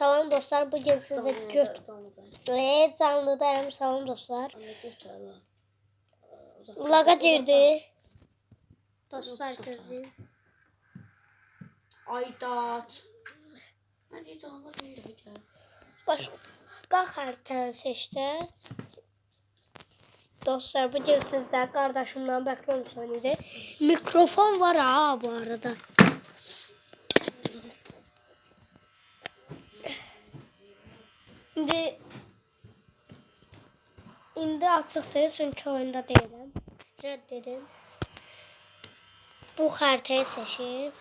Salam dostlar, bugün size canlıdayım. Salam dostlar. Laga girdi. Dostlar gözleyim. Aydat. Başqa xəritəni seçdi. Dostlar, bugün sizdə qardaşımla Backroom oynayacaq. Mikrofon var ha bu arada. İndi açıqdır, çünki oyunda deyiləm. Rədd edin. Bu xəritəyi seçib.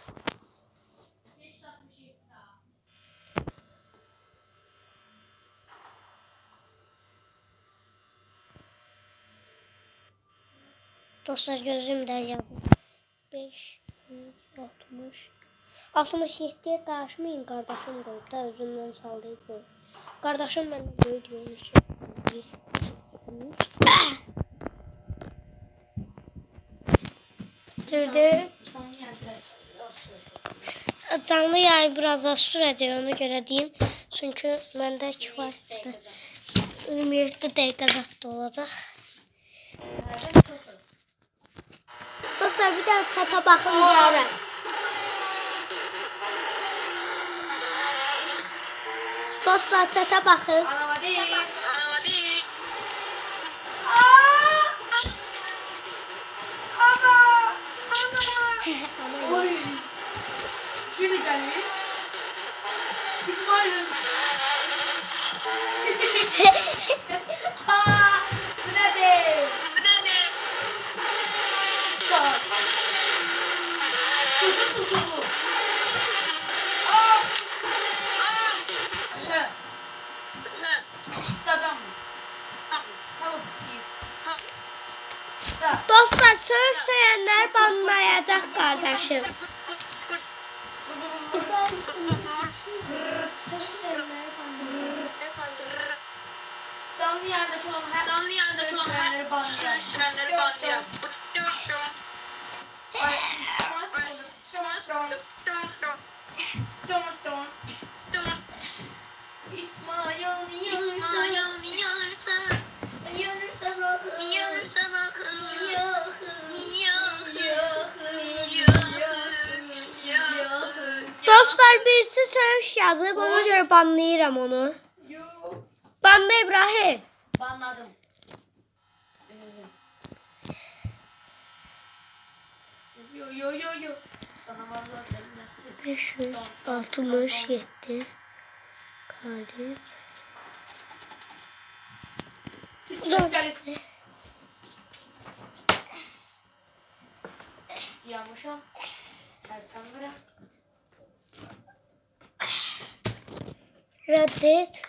Dostlar gözümdə yazdım. 5, 60. 67'ye qarşımayın, qardaşım qoyub da özümdən sallayıb qoyub. Qardaşım məndən böyük deyilmiş ki. Girdi. Canlı yayı biraz az sürəcək, ona görə deyim. Çünki məndə kifayətdir. 27 dəqiqə zat da olacaq. Dostlar bir daha çata baxın görün. Dostlar çata baxın. Oy. Yine gəlir. İsmail. Bu nədir? Tutuklu. Dostlar söz söyleyenler banlayacak kardeşim. Canlı yayında şu an her banlayan. Dostlar birisi söz yazıp ona göre banlayıram onu. Banla İbrahim. Banladım. 567 galip. Yağmışam. Erkan bırak. Reddet.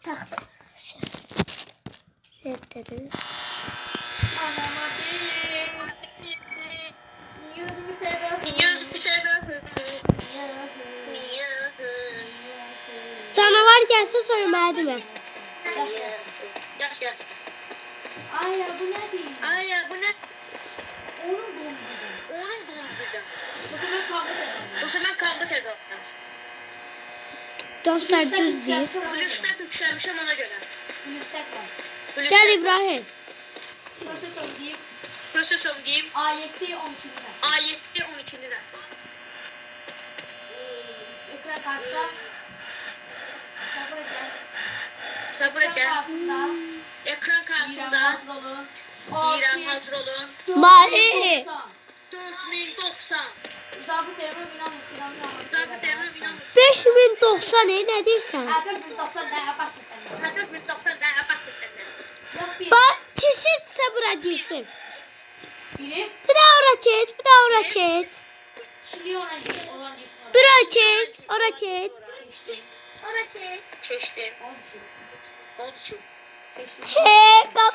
Tak. Reddedin. Canavar gelse söylemeye değil mi? Yaş. Ay bu ne değil? Onun donduracağım. Bu sefer kavga telefonu. Dostlar düz değil. Blüstek yükselmişim ona göre. Gel İbrahim. Prosesör diyeyim. A7 12. nesil. Ekran kartı. Sabır eken. Ekran kartında. İran hazır olun. Mari. 4090. Zabıt Emre Minan. 5090 ne diyorsun? 4090 ne yaparsın sen? 4090 ne yaparsın senden? Yok bir. Bak çeşit sabır diyorsun. Biri. Bir daha raket, bir daha raket. Şimdi ona git olan ismi. Bir raket, o raket. Çeştim. 13. He, kap.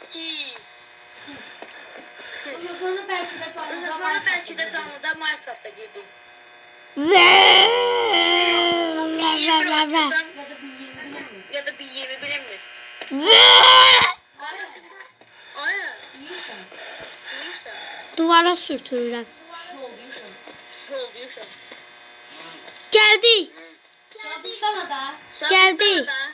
Ki. Sonra belki de canlıda Minecraft'a girdim. Ve. Ya da bir 20 bilinmiyor. Ve. Aynen. Neyse. Duvara sürtünürəm. Ne oluyor? Söylüyorsun. Gəldik. Sabırsana da. Geldi. Da.